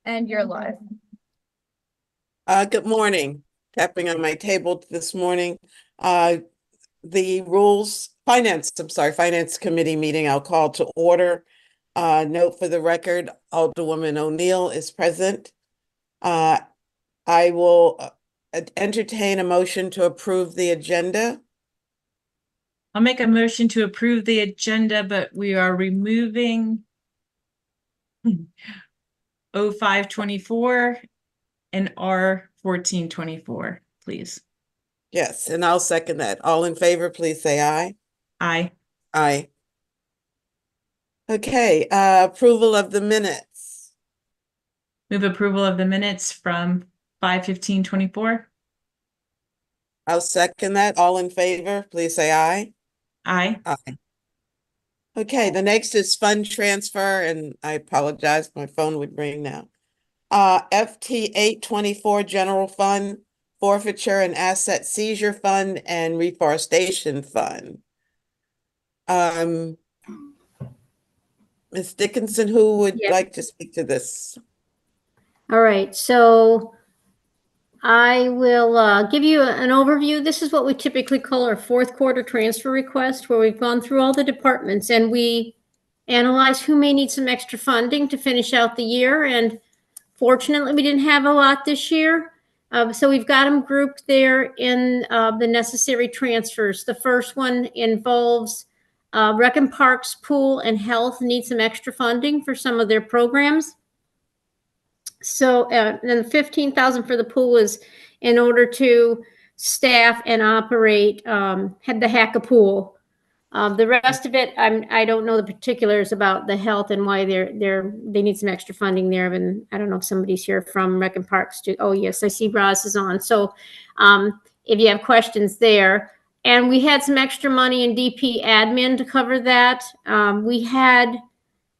And you're live. Good morning. Tapping on my table this morning. The Finance Committee meeting I'll call to order. Note for the record, Alderwoman O'Neill is present. I will entertain a motion to approve the agenda. I'll make a motion to approve the agenda, but we are removing 0524 and R1424, please. Yes, and I'll second that. All in favor, please say aye. Aye. Aye. Okay, approval of the minutes. Move approval of the minutes from 5/15/24. I'll second that. All in favor, please say aye. Aye. Aye. Okay, the next is fund transfer, and I apologize, my phone would ring now. FT 824 General Fund, Forfeiture and Asset Seizure Fund, and Reforestation Fund. Ms. Dickinson, who would Yeah. like to speak to this? All right, so I will give you an overview. This is what we typically call our fourth quarter transfer request, where we've gone through all the departments and we analyze who may need some extra funding to finish out the year. And fortunately, we didn't have a lot this year. So we've got them grouped there in the necessary transfers. The first one involves Rec and Parks, Pool, and Health need some extra funding for some of their programs. So then 15,000 for the pool is in order to staff and operate had the Hack-A Pool. The rest of it, I don't know the particulars about the health and why they need some extra funding there. And I don't know if somebody's here from Rec and Parks too. Oh yes, I see Roz is on. So if you have questions there, and we had some extra money in DP admin to cover that. We had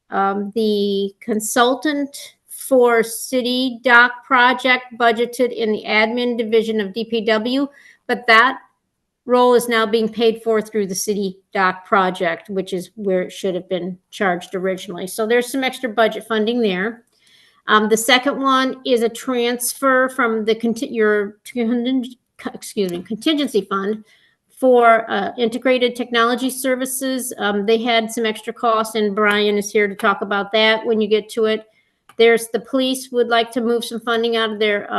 the consultant for city dock project budgeted in the admin division of DPW, but that role is now being paid for through the city dock project, which is where it should have been charged originally. So there's some extra budget funding there. The second one is a transfer from the contingency fund for integrated technology services. They had some extra costs, and Brian is here to talk about that when you get to it. There's the police would like to move some funding out of their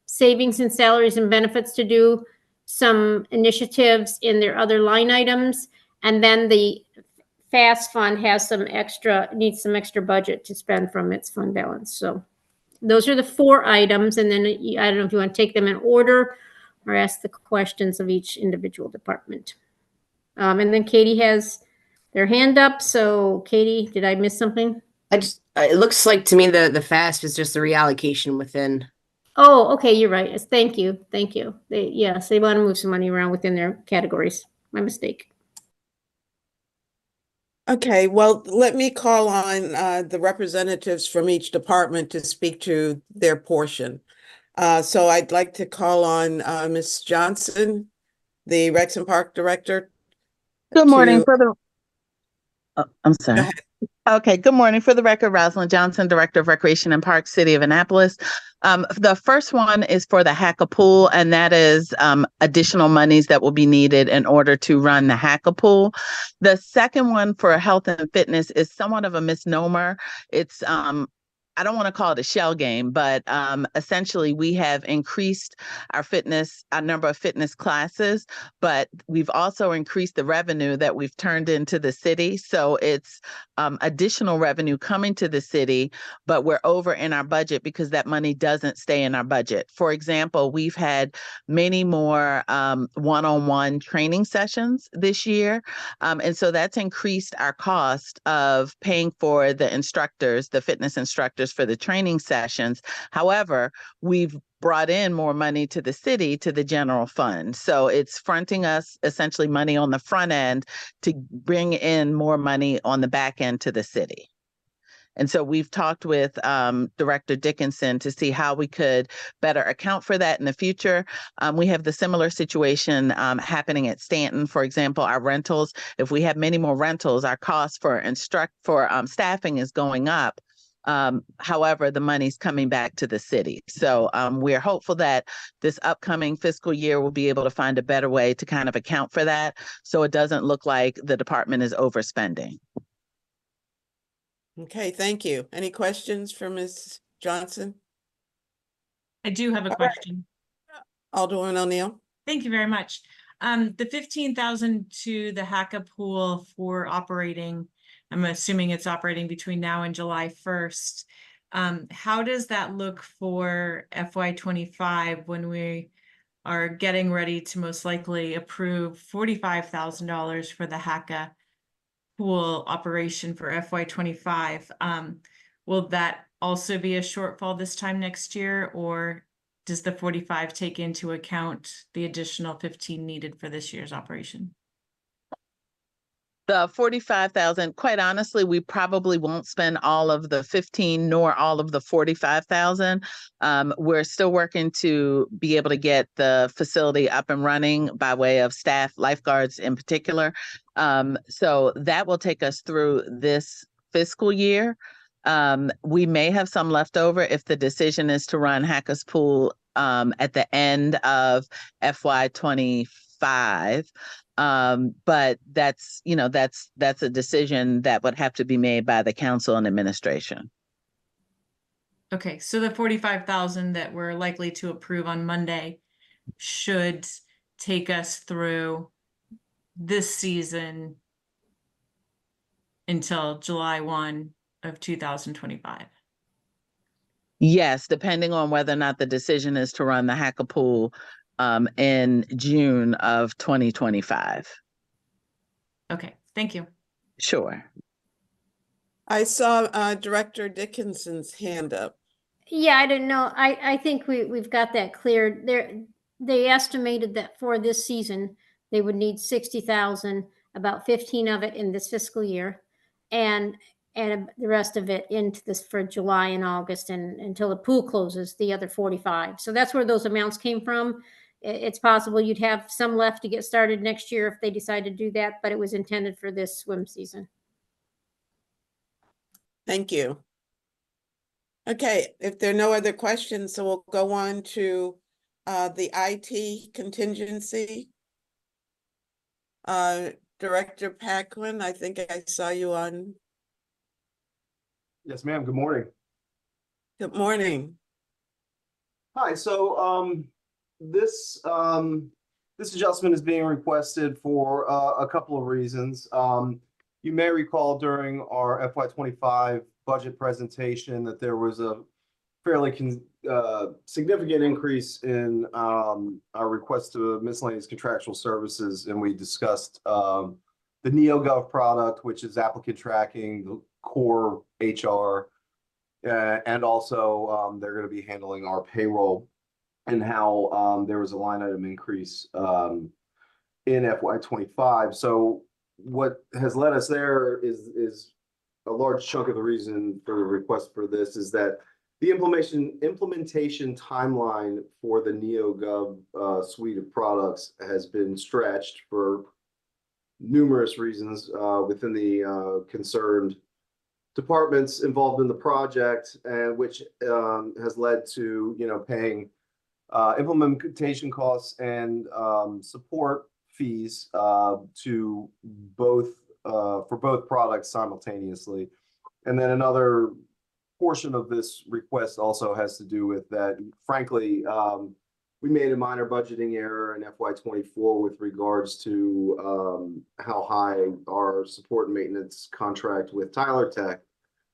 savings and salaries and benefits to do some initiatives in their other line items. And then the FAST fund has needs some extra budget to spend from its fund balance. So those are the four items. And then I don't know if you want to take them in order or ask the questions of each individual department. And then Katie has their hand up. So Katie, did I miss something? It looks like to me the FAST is just a reallocation within. Oh, okay, you're right. Thank you. They want to move some money around within their categories. My mistake. Okay, well, let me call on the representatives from each department to speak to their portion. So I'd like to call on Ms. Johnson, the Rex and Park Director. Good morning. I'm sorry. Go ahead. Okay, good morning. For the record, Rosalind Johnson, Director of Recreation and Parks, City of Annapolis. The first one is for the Hack-A Pool, and that is additional monies that will be needed in order to run the Hack-A Pool. The second one for health and fitness is somewhat of a misnomer. It's I don't want to call it a shell game, but essentially we have increased our number of fitness classes, but we've also increased the revenue that we've turned into the city. So it's additional revenue coming to the city, but we're over in our budget because that money doesn't stay in our budget. For example, we've had many more one-on-one training sessions this year. And so that's increased our cost of paying for the instructors, the fitness instructors for the training sessions. However, we've brought in more money to the city, to the general fund. So it's fronting us essentially money on the front end to bring in more money on the back end to the city. And so we've talked with Director Dickinson to see how we could better account for that in the future. We have the similar situation happening at Stanton. For example, our rentals, if we have many more rentals, our cost for staffing is going up. However, the money's coming back to the city. So we're hopeful that this upcoming fiscal year will be able to find a better way to kind of account for that, so it doesn't look like the department is overspending. Okay, thank you. Any questions for Ms. Johnson? I do have a All right. question. Alderwoman O'Neill? Thank you very much. The 15,000 to the HACA pool for operating, I'm assuming it's operating between now and July 1st. How does that look for FY25 when we are getting ready to most likely approve $45,000 for the HACA pool operation for FY25? Will that also be a shortfall this time next year, or does the 45 take into account the additional 15 needed for this year's operation? The 45,000, quite honestly, we probably won't spend all of the 15 nor all of the 45,000. We're still working to be able to get the facility up and running by way of staff, lifeguards in particular. So that will take us through this fiscal year. We may have some left over if the decision is to run HACA's pool at the end of FY25. But that's a decision that would have to be made by the council and administration. Okay, so the 45,000 that we're likely to approve on Monday should take us through this season until July 1 of 2025. Yes, depending on whether or not the decision is to run the HACA pool in June of 2025. Okay, thank you. Sure. I saw Director Dickinson's hand up. Yeah, I didn't know. I think we've got that cleared. They estimated that for this season, they would need 60,000, about 15 of it in this fiscal year, and the rest of it into this for July and August, and until the pool closes, the other 45. So that's where those amounts came from. It's possible you'd have some left to get started next year if they decide to do that, but it was intended for this swim season. Thank you. Okay, if there are no other questions, so we'll go on to the IT contingency. Director Paquin, I think I saw you on. Yes, ma'am. Good morning. Good morning. Hi. So this adjustment is being requested for a couple of reasons. You may recall during our FY25 budget presentation that there was a fairly significant increase in our request to miscellaneous contractual services, and we discussed the NeoGov product, which is applicant tracking, the core HR, and also they're going to be handling our payroll, and how there was a line item increase in FY25. So what has led us there is a large chunk of the reason for the request for this is that the implementation timeline for the NeoGov suite of products has been stretched for numerous reasons within the concerned departments involved in the project, and which has led to paying implementation costs and support fees to both for both products simultaneously. And then another portion of this request also has to do with that, frankly, we made a minor budgeting error in FY24 with regards to how high our support and maintenance contract with Tyler Tech,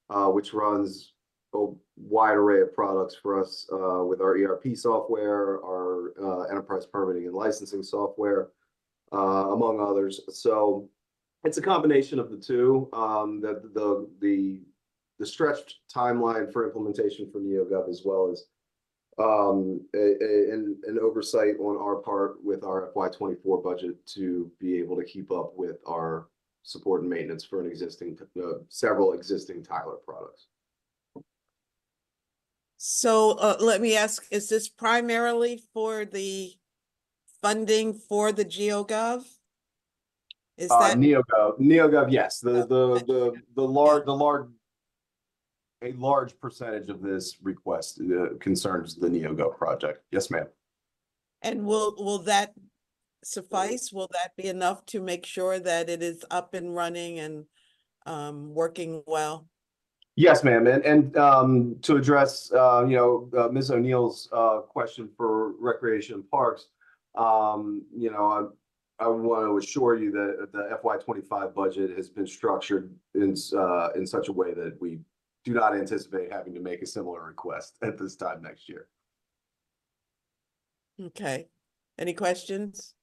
which runs a wide array of products for us with our ERP software, our enterprise permitting and licensing software, among others. So it's a combination of the two, that the stretched timeline for implementation for NeoGov, as well as an oversight on our part with our FY24 budget to be able to keep up with our support and maintenance for several existing Tyler products. So let me ask, is this primarily for the funding for the GeoGov? Is that NeoGov, yes. The large a large percentage of this request concerns the NeoGov project. Yes, ma'am. And will that suffice? Will that be enough to make sure that it is up and running and working well? Yes, ma'am. And to address Ms. O'Neill's question for Recreation and Parks, I want to assure you that the FY25 budget has been structured in such a way that we do not anticipate having to make a similar request at this time next year. Okay. Any questions?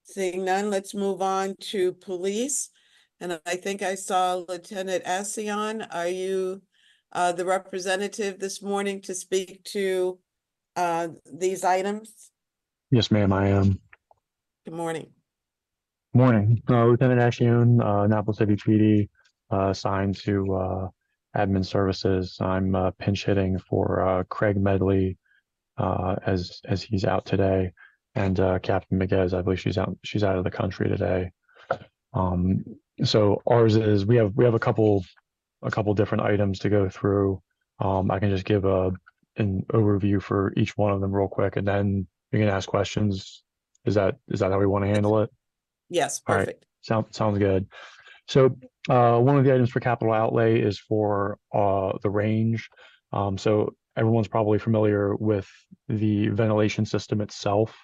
Seeing none, let's move on to police. And I think I saw Lieutenant Assion. Are you the representative this morning to speak to these items? Yes, ma'am, I am. Good morning. Morning, Lieutenant Ashion, Annapolis City PD, assigned to admin services. I'm pinch hitting for Craig Medley as he's out today, and Captain Miguez, I believe she's out of the country today. So ours is we have a couple different items to go through. I can just give an overview for each one of them real quick, and then you can ask questions. Is that how we want to handle it? Yes, All right. perfect. Sounds good. So one of the items for capital outlay is for the range. So everyone's probably familiar with the ventilation system itself,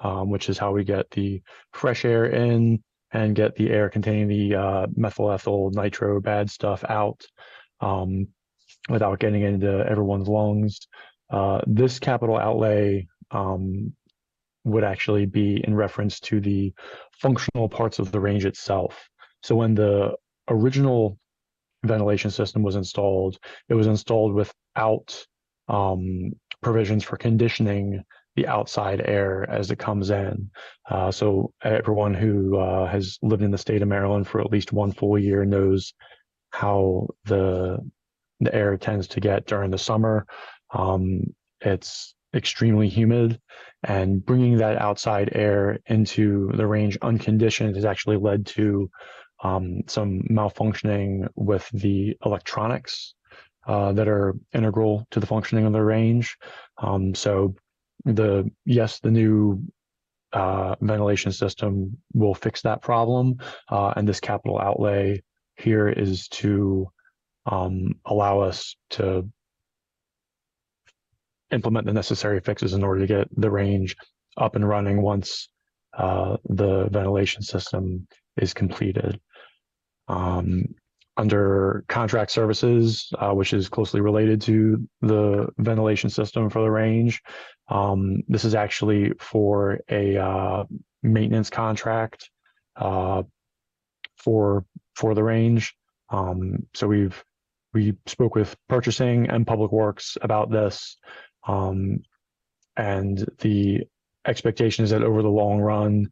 which is how we get the fresh air in and get the air containing the methyl ethyl nitro bad stuff out without getting into everyone's lungs. This capital outlay would actually be in reference to the functional parts of the range itself. So when the original ventilation system was installed, it was installed without provisions for conditioning the outside air as it comes in. So everyone who has lived in the state of Maryland for at least one full year knows how the air tends to get during the summer. It's extremely humid, and bringing that outside air into the range unconditioned has actually led to some malfunctioning with the electronics that are integral to the functioning of the range. So the new ventilation system will fix that problem, and this capital outlay here is to allow us to implement the necessary fixes in order to get the range up and running once the ventilation system is completed. Under contract services, which is closely related to the ventilation system for the range, this is actually for a maintenance contract for the range. So we spoke with purchasing and public works about this, and the expectation is that over the long run,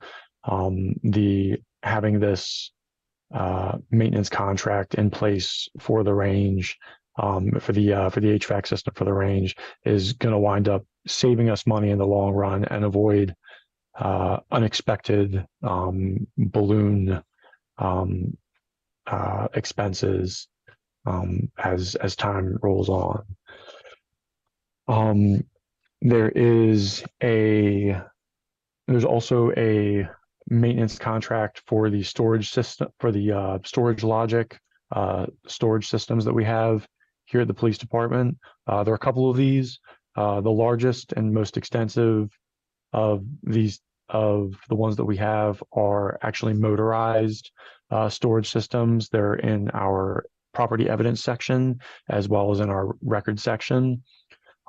having this maintenance contract in place for the range, for the HVAC system for the range, is going to wind up saving us money in the long run and avoid unexpected balloon expenses as time rolls on. There's also a maintenance contract for the storage system, for the storage logic storage systems that we have here at the police department. There are a couple of these. The largest and most extensive of the ones that we have are actually motorized storage systems. They're in our property evidence section as well as in our record section.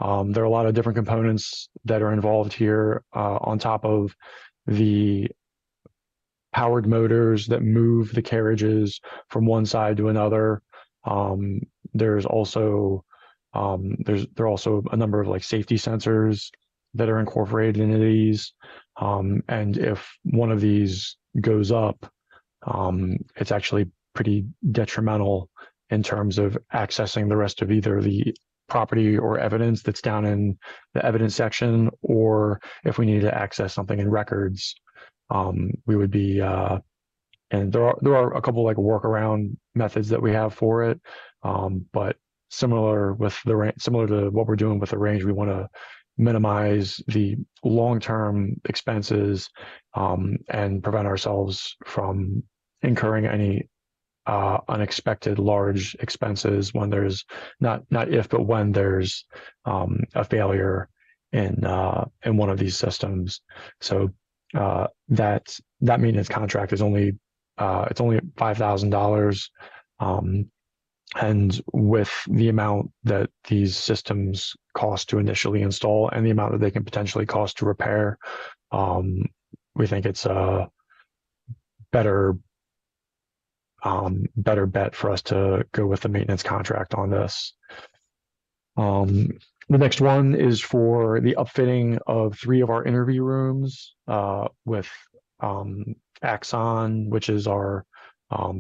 There are a lot of different components that are involved here, on top of the powered motors that move the carriages from one side to another. There are also a number of safety sensors that are incorporated into these. And if one of these goes up, it's actually pretty detrimental in terms of accessing the rest of either the property or evidence that's down in the evidence section, or if we need to access something in records, we would be, and there are a couple workaround methods that we have for it. But similar with the range, similar to what we're doing with the range. We want to minimize the long-term expenses and prevent ourselves from incurring any unexpected large expenses when there's not if but when there's a failure in one of these systems. So that maintenance contract is only it's only $5,000. And with the amount that these systems cost to initially install and the amount that they can potentially cost to repair, we think it's a better bet for us to go with the maintenance contract on this. The next one is for the upfitting of 3 of our interview rooms with Axon, which is our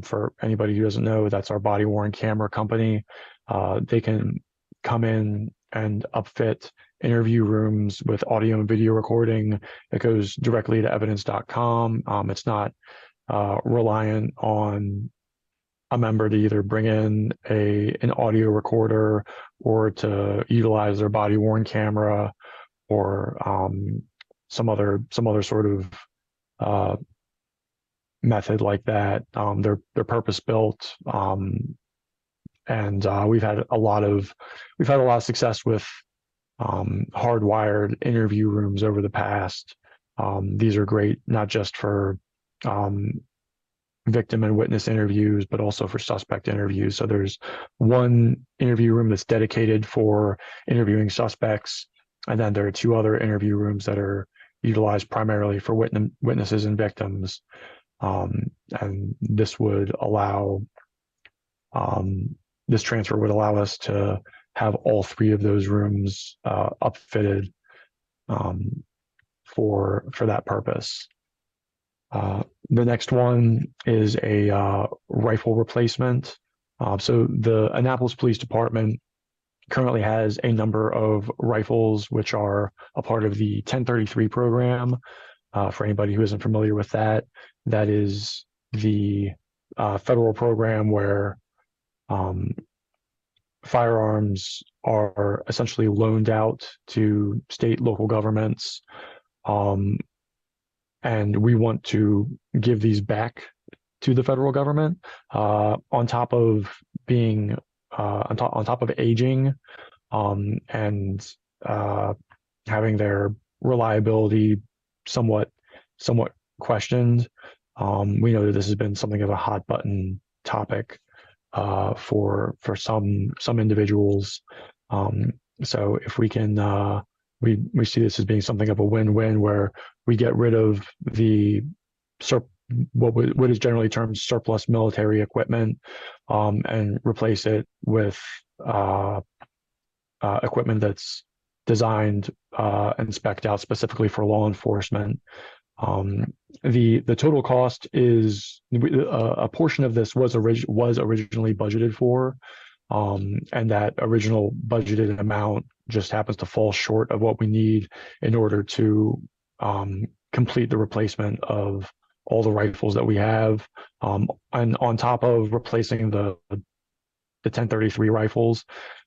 for anybody who doesn't know, that's our body worn camera company. They can come in and upfit interview rooms with audio and video recording. It goes directly to evidence.com. It's not reliant on a member to either bring in an audio recorder or to utilize their body worn camera or some other sort of method like that. They're purpose built, and we've had a lot of success with hardwired interview rooms over the past. These are great not just for victim and witness interviews, but also for suspect interviews. So there's one interview room that's dedicated for interviewing suspects, and then there are 2 other interview rooms that are utilized primarily for witnesses and victims. And this would allow, this transfer would allow us to have all 3 of those rooms upfitted for that purpose. The next one is a rifle replacement. So the Annapolis Police Department currently has a number of rifles which are a part of the 1033 program. For anybody who isn't familiar with that, that is the federal program where firearms are essentially loaned out to state, local governments. And we want to give these back to the federal government on top of being on top of aging and having their reliability somewhat questioned. We know that this has been something of a hot button topic for some individuals. So if we can, we see this as being something of a win-win, where we get rid of the what is generally termed surplus military equipment and replace it with equipment that's designed and spec'd out specifically for law enforcement. The total cost is a portion of this was originally budgeted for, and that original budgeted amount just happens to fall short of what we need in order to complete the replacement of all the rifles that we have. And on top of replacing the 1033 rifles,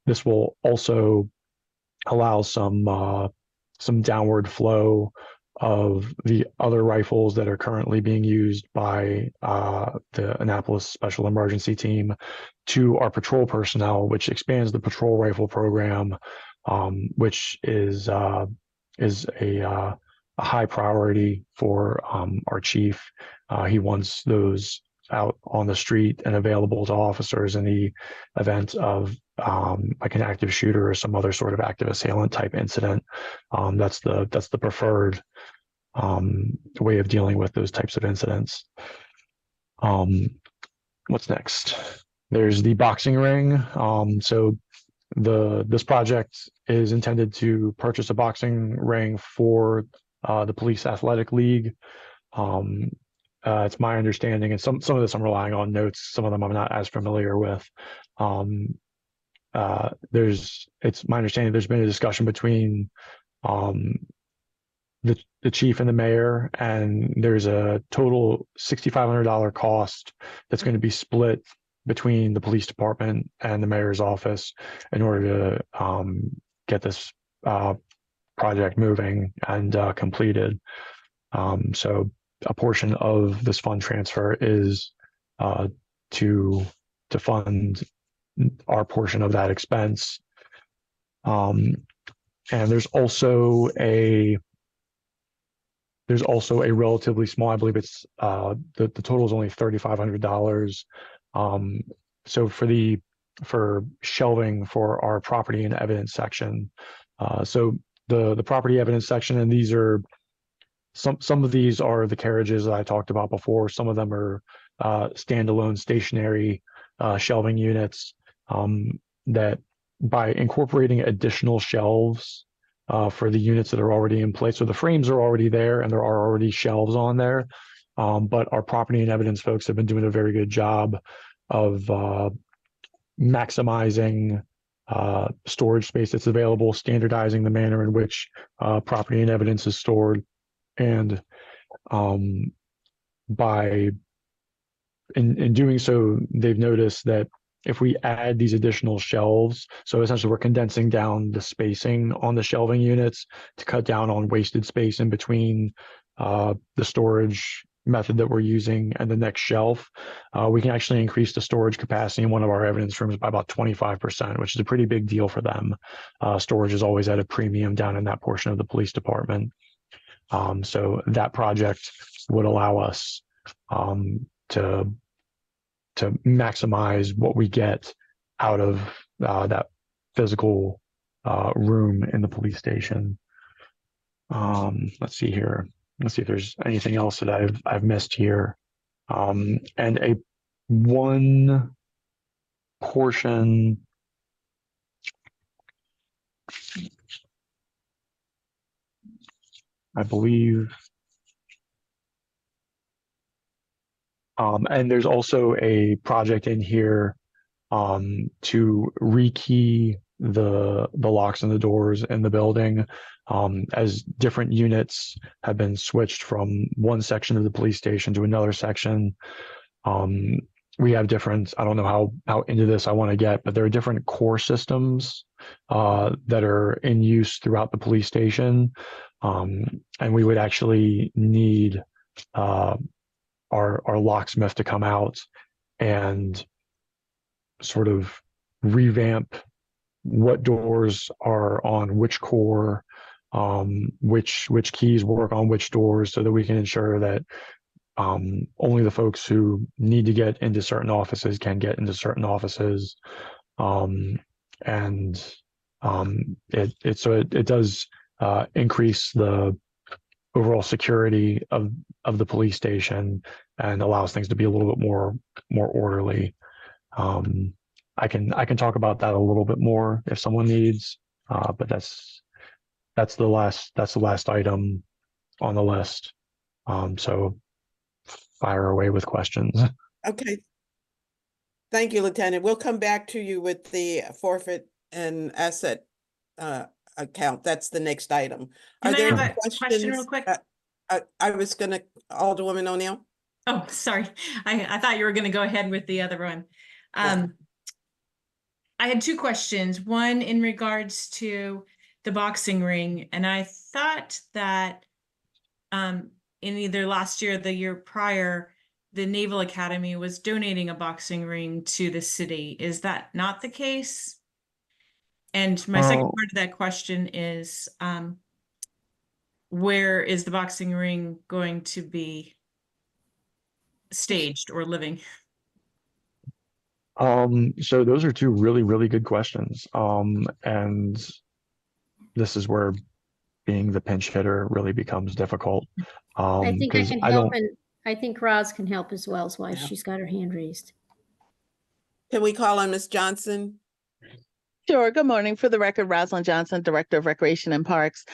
this will also allow some downward flow of the other rifles that are currently being used by the Annapolis Special Emergency Team to our patrol personnel, which expands the patrol rifle program, which is a high priority for our chief. He wants those out on the street and available to officers in the event of like an active shooter or some other sort of active assailant type incident. That's the preferred way of dealing with those types of incidents. What's next? There's the boxing ring. So this project is intended to purchase a boxing ring for the Police Athletic League. It's my understanding, and some of this I'm relying on notes, some of them I'm not as familiar with. It's my understanding there's been a discussion between the chief and the mayor, and there's a total $6,500 cost that's going to be split between the police department and the mayor's office in order to get this project moving and completed. So a portion of this fund transfer is to fund our portion of that expense. And there's also a relatively small, I believe it's the total is only $3,500. So for shelving for our property and evidence section. So the property evidence section, and these are some of these are the carriages that I talked about before. Some of them are standalone stationary shelving units that by incorporating additional shelves for the units that are already in place. So the frames are already there and there are already shelves on there. But our property and evidence folks have been doing a very good job of maximizing storage space that's available, standardizing the manner in which property and evidence is stored. And in doing so, they've noticed that if we add these additional shelves, so essentially we're condensing down the spacing on the shelving units to cut down on wasted space in between the storage method that we're using and the next shelf, we can actually increase the storage capacity in one of our evidence rooms by about 25%, which is a pretty big deal for them. Storage is always at a premium down in that portion of the police department. So that project would allow us to maximize what we get out of that physical room in the police station. Let's see here. Let's see if there's anything else that I've missed here. And one portion. I believe. And there's also a project in here to rekey the locks and the doors in the building, as different units have been switched from one section of the police station to another section. We have different, I don't know how into this I want to get, but there are different core systems that are in use throughout the police station. And we would actually need our locksmith to come out and sort of revamp what doors are on which core, which keys work on which doors, so that we can ensure that only the folks who need to get into certain offices can get into certain offices. It does increase the overall security of the police station and allows things to be a little bit more orderly. I can talk about that a little bit more if someone needs, but that's the last item on the list. So fire away with questions. Okay. Thank you, Lieutenant. We'll come back to you with the forfeit and asset account. That's the next item. Can Are I there have any a question real quick? I was gonna, Alderwoman O'Neill? Oh, sorry. I thought you were going to go ahead with the other one. Yeah. I had two questions. One in regards to the boxing ring, and I thought that in either last year or the year prior, the Naval Academy was donating a boxing ring to the city. Is that not the case? And my second part of that question is, where is the boxing ring going to be staged or living? So those are two really, really good questions. And this is where being the pinch hitter really becomes difficult. I think I 'Cause can I help, don't, and I think Roz can help as well, is why Yeah. she's got her hand raised. Can we call on Ms. Johnson? Sure. Good morning. For the record, Rosalind Johnson, Director of Recreation and Parks.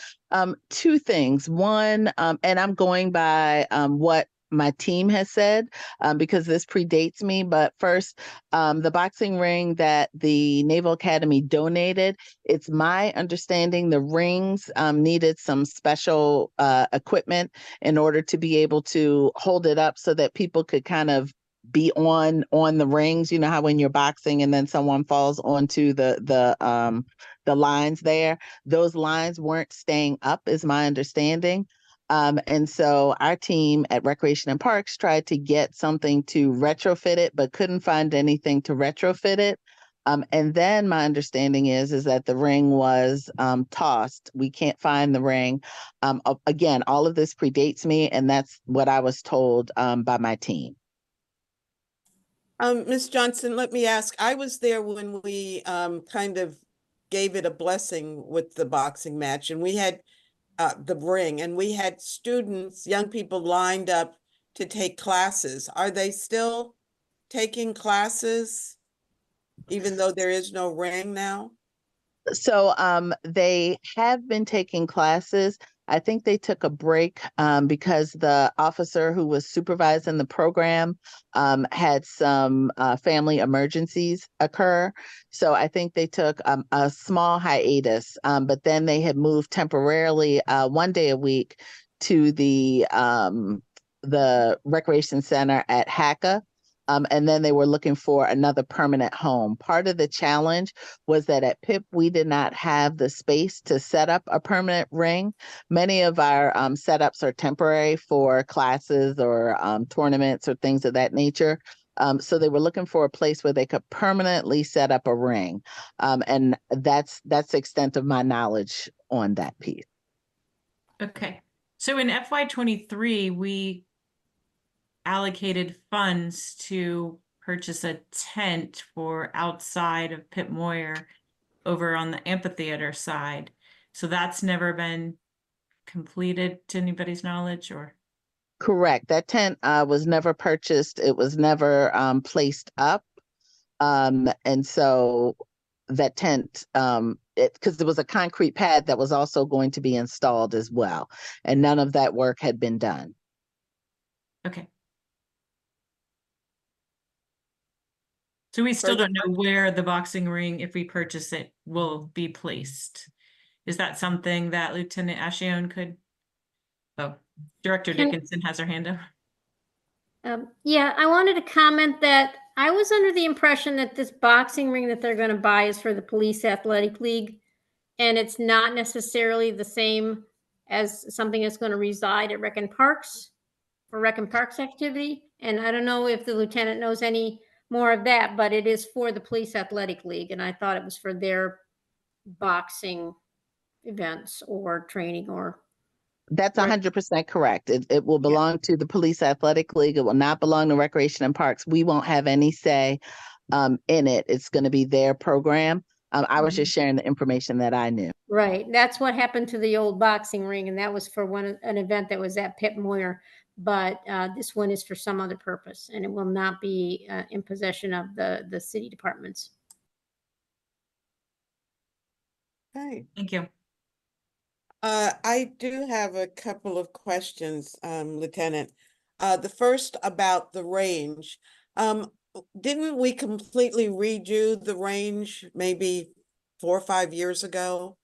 Two things. One, and I'm going by what my team has said, because this predates me. But first, the boxing ring that the Naval Academy donated, it's my understanding the rings needed some special equipment in order to be able to hold it up so that people could kind of be on the rings. You know how when you're boxing and then someone falls onto the lines there, those lines weren't staying up, is my understanding. And so our team at Recreation and Parks tried to get something to retrofit it, but couldn't find anything to retrofit it. And then my understanding is that the ring was tossed. We can't find the ring. Again, all of this predates me, and that's what I was told by my team. Ms. Johnson, let me ask, I was there when we kind of gave it a blessing with the boxing match, and we had the ring, and we had students, young people lined up to take classes. Are they still taking classes, even though there is no ring now? So they have been taking classes. I think they took a break because the officer who was supervising the program had some family emergencies occur. So I think they took a small hiatus, but then they had moved temporarily 1 day a week to the recreation center at HACA. And then they were looking for another permanent home. Part of the challenge was that at PIP, we did not have the space to set up a permanent ring. Many of our setups are temporary for classes or tournaments or things of that nature. So they were looking for a place where they could permanently set up a ring. And that's the extent of my knowledge on that piece. Okay, so in FY23, we allocated funds to purchase a tent for outside of Pip Moyer over on the amphitheater side. So that's never been completed to anybody's knowledge, or? Correct. That tent was never purchased. It was never placed up. And so that tent, because there was a concrete pad that was also going to be installed as well. And none of that work had been done. Okay. So we still don't know where the boxing ring, if we purchase it, will be placed. Is that something that Lieutenant Ashion could? Oh, Director Dickinson has her hand up. Yeah, I wanted to comment that I was under the impression that this boxing ring that they're going to buy is for the Police Athletic League, and it's not necessarily the same as something that's going to reside at Rec and Parks for Rec and Parks activity. And I don't know if the lieutenant knows any more of that, but it is for the Police Athletic League, and I thought it was for their boxing events or training or. That's Right. 100% correct. It will belong to the Police Athletic League. It will not belong to Recreation and Parks. We won't have any say in it. It's going to be their program. I was just sharing the information that I knew. Right. That's what happened to the old boxing ring, and that was for an event that was at Pip Moyer. But this one is for some other purpose, and it will not be in possession of the city departments. Okay. Thank you. I do have a couple of questions, Lieutenant. The first about the range. Didn't we completely redo the range maybe 4 or 5 years ago?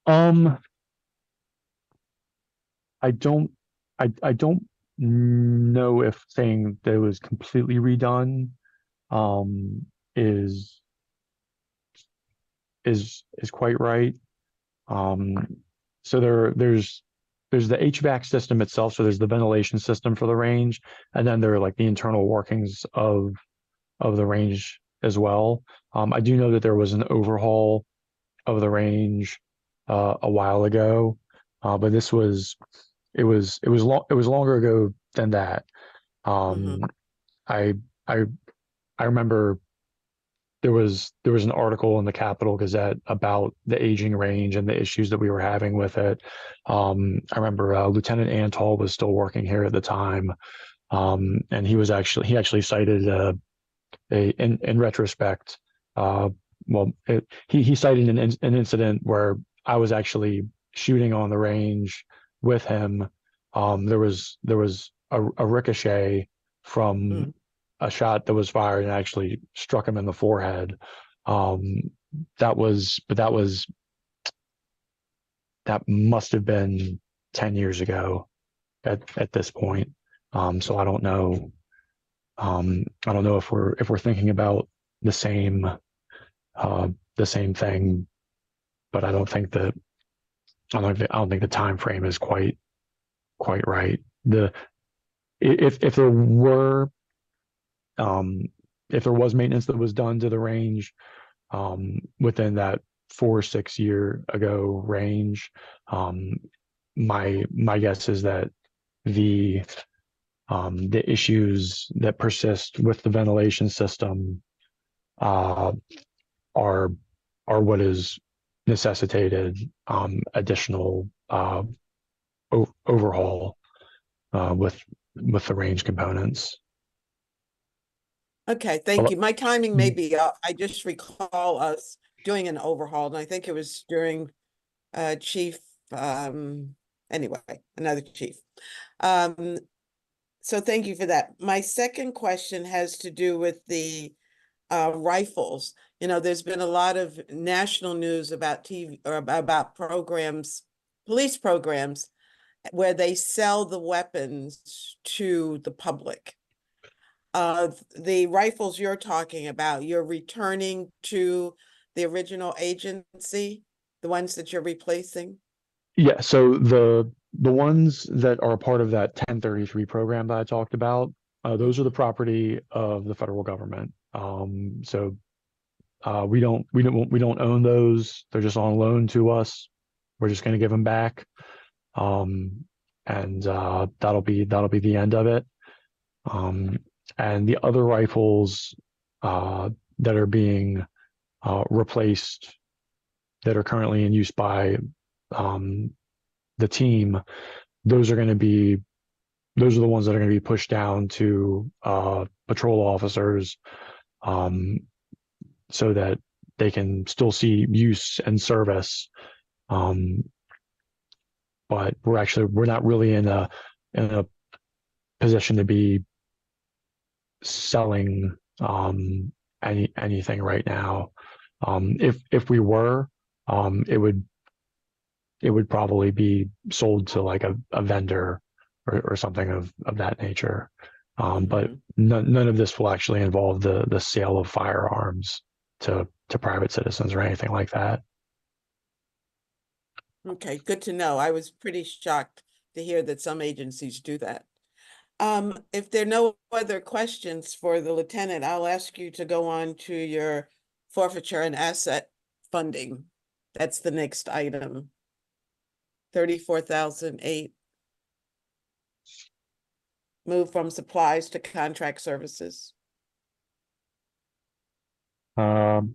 I don't know if saying that it was completely redone is quite right. So there's the HVAC system itself, so there's the ventilation system for the range, and then there are like the internal workings of the range as well. I do know that there was an overhaul of the range a while ago, but it was longer ago than that. I remember there was an article in the Capital Gazette about the aging range and the issues that we were having with it. I remember Lieutenant Antall was still working here at the time, and he actually cited in retrospect. He cited an incident where I was actually shooting on the range with him. There was a ricochet from a shot that was fired and actually struck him in the forehead. That must have been 10 years ago at this point. So I don't know I don't know if we're thinking about the same thing, but I don't think that I don't think the time frame is quite right. If there were if there was maintenance that was done to the range within that 4 or 6 year ago range, my guess is that the issues that persist with the ventilation system are what is necessitated additional overhaul with the range components. Okay, thank Hello? you. My timing may be up. I just recall us doing an overhaul, and I think it was during Chief, anyway, another chief. So thank you for that. My second question has to do with the rifles. You know, there's been a lot of national news about TV or about programs, police programs, where they sell the weapons to the public. The rifles you're talking about, you're returning to the original agency, the ones that you're replacing? Yeah, so the ones that are part of that 1033 program that I talked about, those are the property of the federal government. So we don't own those. They're just on loan to us. We're just going to give them back, and that'll be the end of it. And the other rifles that are being replaced, that are currently in use by the team, those are the ones that are going to be pushed down to patrol officers, so that they can still see use and service. But we're not really in a position to be selling anything right now. If we were, it would probably be sold to like a vendor or something of that nature. But none of this will actually involve the sale of firearms to private citizens or anything like that. Okay, good to know. I was pretty shocked to hear that some agencies do that. If there are no other questions for the lieutenant, I'll ask you to go on to your forfeiture and asset funding. That's the next item. 34,008. Move from supplies to contract services. Hold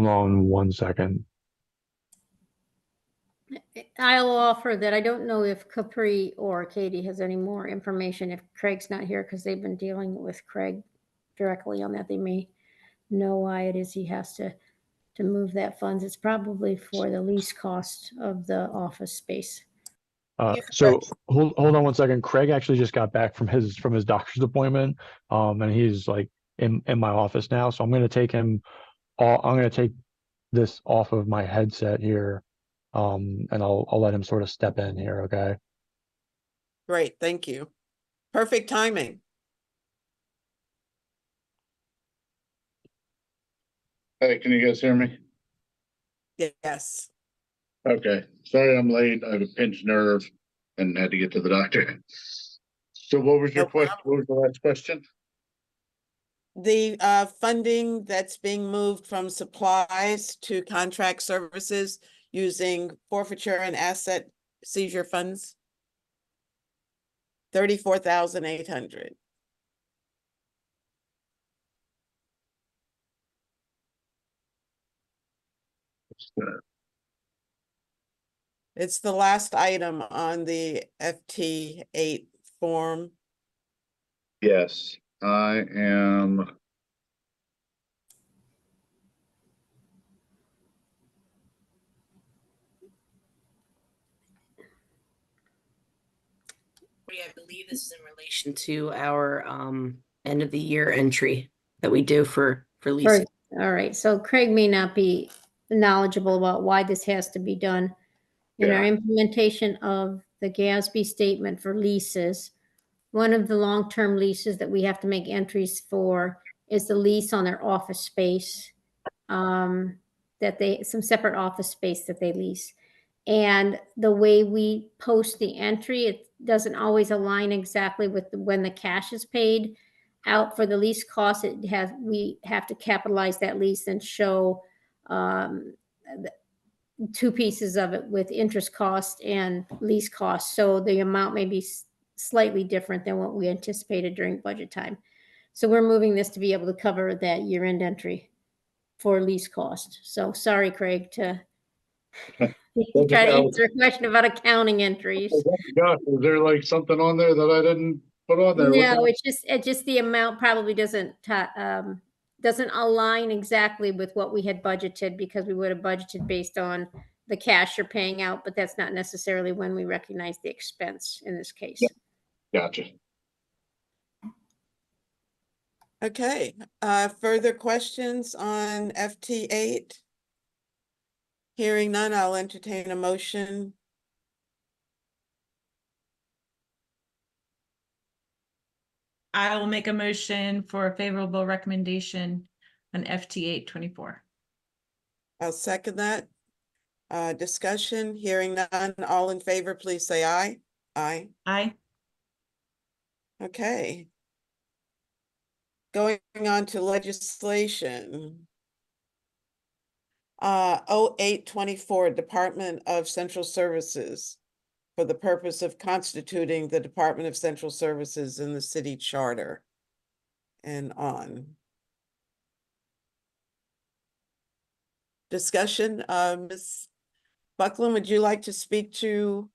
on one second. I'll offer that I don't know if Capri or Katie has any more information if Craig's not here, because they've been dealing with Craig directly on that. They may know why it is he has to move that funds. It's probably for the lease cost of the office space. So hold on one second. Craig actually just got back from his doctor's appointment, and he's like in my office now. So I'm going to take this off of my headset here, and I'll let him sort of step in here. Okay. Great, thank you. Perfect timing. Hey, can you guys hear me? Yes. Okay, sorry I'm late. I have a pinched nerve and had to get to the doctor. So what was your No question? What was the last question? The funding that's being moved from supplies to contract services using forfeiture and asset seizure funds. 34,800. It's the last item on the FT8 form. Yes, I am. I believe this is in relation to our end of the year entry that we do for leasing. All right, so Craig may not be knowledgeable about why this has to be done. In our Yeah. implementation of the GASB statement for leases, one of the long-term leases that we have to make entries for is the lease on their office space. Some separate office space that they lease. And the way we post the entry, it doesn't always align exactly with when the cash is paid out for the lease cost. We have to capitalize that lease and show two pieces of it with interest cost and lease cost. So the amount may be slightly different than what we anticipated during budget time. So we're moving this to be able to cover that year-end entry for lease cost. So sorry, Craig, to try to answer a question about accounting entries. Gosh, is there like something on there that I didn't put on there? No, it's just the amount probably doesn't align exactly with what we had budgeted, because we would have budgeted based on the cash you're paying out, but that's not necessarily when we recognize the expense in this case. Gotcha. Okay, further questions on FT8? Hearing none, I'll entertain a motion. I will make a motion for a favorable recommendation on FT 824. I'll second that. Discussion, hearing none, all in favor, please say aye. Aye. Aye. Okay. Going on to legislation. 0824, Department of Central Services, for the purpose of constituting the Department of Central Services in the city charter. And on. Discussion, Ms. Buckland, would you like to speak to?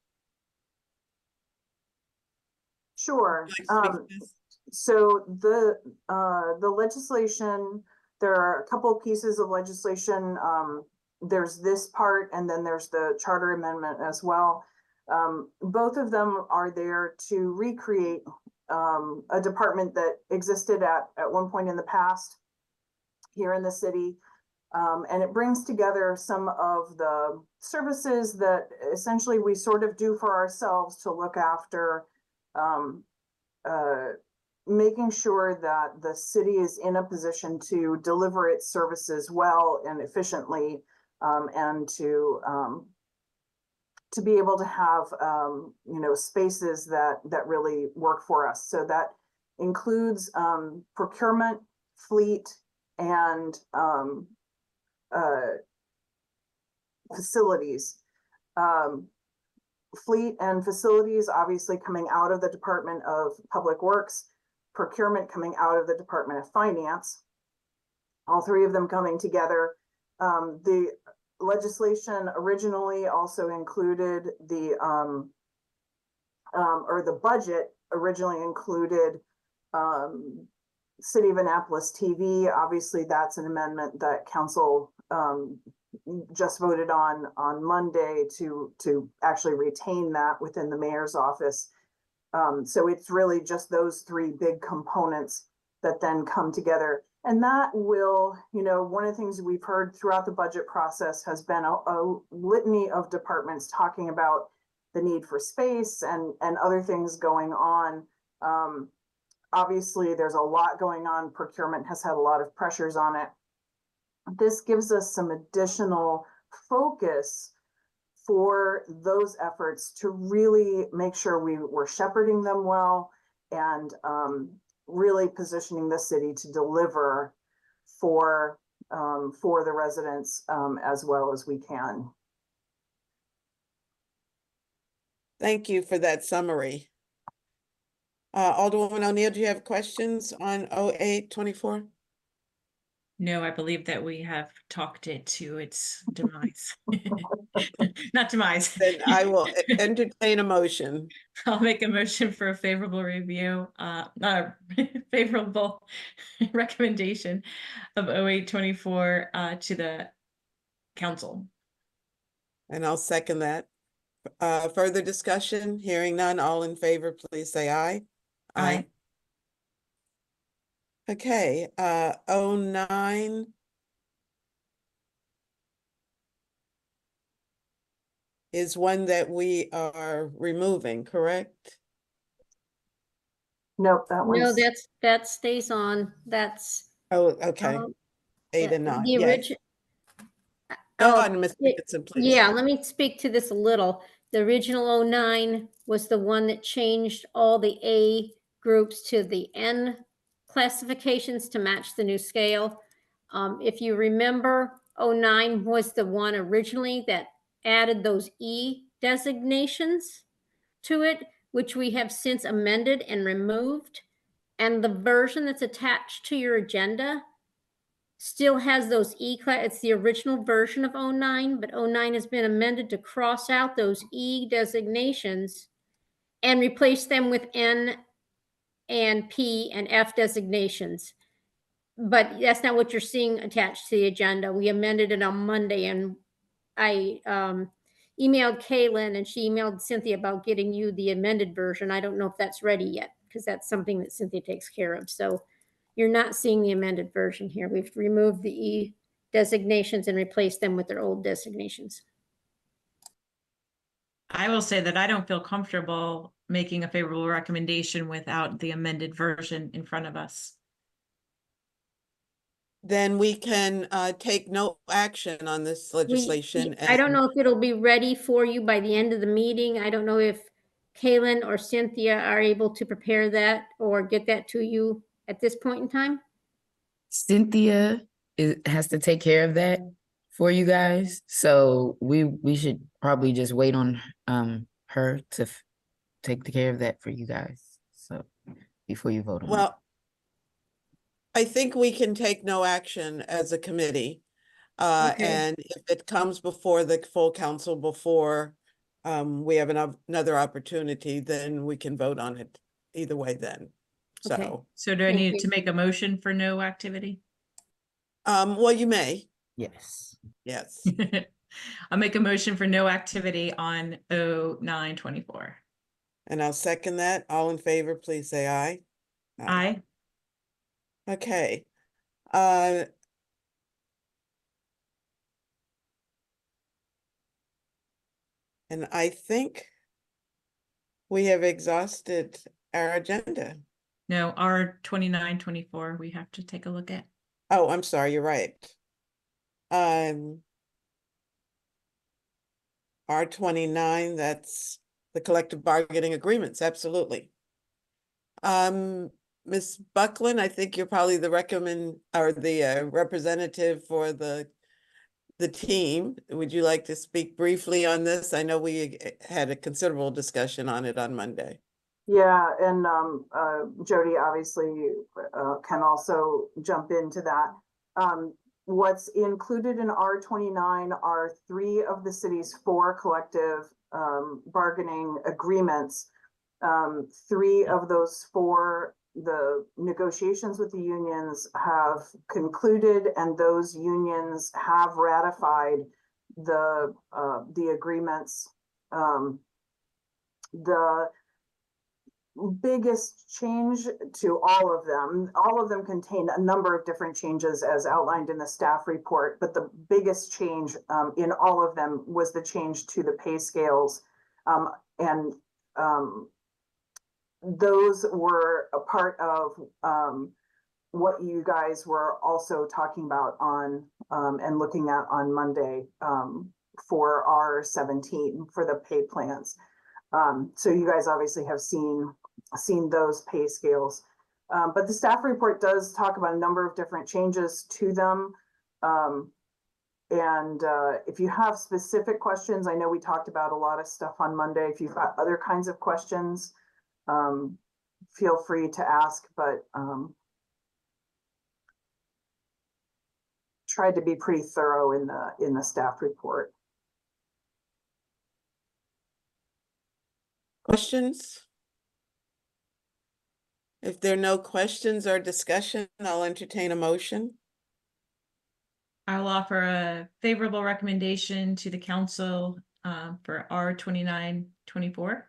Sure. like to speak to this? So the legislation, there are a couple of pieces of legislation. There's this part, and then there's the charter amendment as well. Both of them are there to recreate a department that existed at one point in the past here in the city. And it brings together some of the services that essentially we sort of do for ourselves to look after making sure that the city is in a position to deliver its services well and efficiently, and to be able to have spaces that really work for us. So that includes procurement, fleet, and facilities. Fleet and facilities obviously coming out of the Department of Public Works, procurement coming out of the Department of Finance, all three of them coming together. The legislation originally also included the budget originally included City of Annapolis TV. Obviously, that's an amendment that council just voted on Monday to actually retain that within the mayor's office. So it's really just those three big components that then come together. And that will, one of the things we've heard throughout the budget process has been a litany of departments talking about the need for space and other things going on. Obviously, there's a lot going on. Procurement has had a lot of pressures on it. This gives us some additional focus for those efforts to really make sure we're shepherding them well and really positioning the city to deliver for the residents as well as we can. Thank you for that summary. Alderwoman O'Neill, do you have questions on 0824? No, I believe that we have talked it to its demise. Not demise. Then I will entertain a motion. I'll make a motion for a favorable review, not a favorable recommendation of 0824 to the council. And I'll second that. Further discussion, hearing none, all in favor, please say aye. Aye. Okay, 09. Is one that we are removing, correct? Nope, that No, one's, that stays on. That's, Oh, okay, um, 8 and 9, the yes. original. Go on, Ms. Dickinson, please. Yeah, let me speak to this a little. The original 09 was the one that changed all the A groups to the N classifications to match the new scale. If you remember, 09 was the one originally that added those E designations to it, which we have since amended and removed. And the version that's attached to your agenda still has those E class. It's the original version of 09, but 09 has been amended to cross out those E designations and replace them with N and P and F designations. But that's not what you're seeing attached to the agenda. We amended it on Monday, and I emailed Kaylin, and she emailed Cynthia about getting you the amended version. I don't know if that's ready yet, because that's something that Cynthia takes care of. So you're not seeing the amended version here. We've removed the E designations and replaced them with their old designations. I will say that I don't feel comfortable making a favorable recommendation without the amended version in front of us. Then we can take no action on this legislation. I don't and- know if it'll be ready for you by the end of the meeting. I don't know if Kaylin or Cynthia are able to prepare that or get that to you at this point in time. Cynthia has to take care of that for you guys. So we should probably just wait on her to take care of that for you guys. So before you vote on it. Well, I think we can take no action as a committee. Okay. And if it comes before the full council before we have another opportunity, then we can vote on it either way then. Okay. So, So do I Thank need you. to make a motion for no activity? well, you may, Yes. yes. I'll make a motion for no activity on 09-24. And I'll second that. All in favor, please say aye. Aye. Okay. And I think we have exhausted our agenda. No, R 29-24, we have to take a look at. Oh, I'm sorry, you're right. R29, that's the collective bargaining agreements, absolutely. Ms. Buckland, I think you're probably the representative for the team. Would you like to speak briefly on this? I know we had a considerable discussion on it on Monday. yeah, and Jody obviously can also jump into that. What's included in R29 are 3 of the city's 4 collective bargaining agreements. 3 of those 4, the negotiations with the unions have concluded, and those unions have ratified the agreements. The biggest change to all of them contain a number of different changes as outlined in the staff report, but the biggest change in all of them was the change to the pay scales. And those were a part of what you guys were also talking about on and looking at on Monday for R17 for the pay plans. So you guys obviously have seen those pay scales. But the staff report does talk about a number of different changes to them. And if you have specific questions, I know we talked about a lot of stuff on Monday. If you've got other kinds of questions, feel free to ask, but tried to be pretty thorough in the staff report. Questions? If there are no questions or discussion, I'll entertain a motion. I'll offer a favorable recommendation to the council for R 29-24.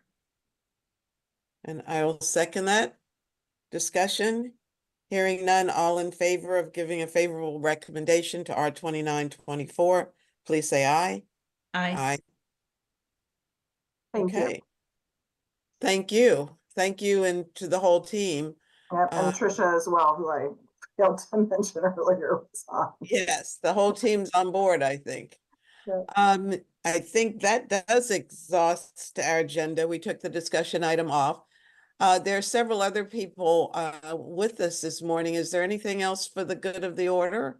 And I will second that. Discussion, hearing none, all in favor of giving a favorable recommendation to R29-24, please say aye. Aye. Aye. Thank you. Okay. Thank you. Thank you and to the whole team. Yep, Uh, and Trisha as well, who I failed to mention earlier was on. Yes, the whole team's on board, I think. Yeah. I think that does exhaust our agenda. We took the discussion item off. There are several other people with us this morning. Is there anything else for the good of the order?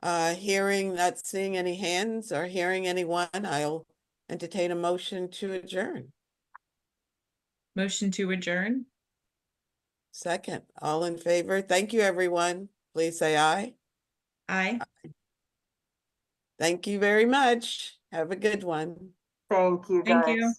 Hearing, not seeing any hands or hearing anyone, I'll entertain a motion to adjourn. Motion to adjourn? Second, all in favor? Thank you, everyone. Please say aye. Aye. Thank you very much. Have a good one. Thank you, Thank guys. you.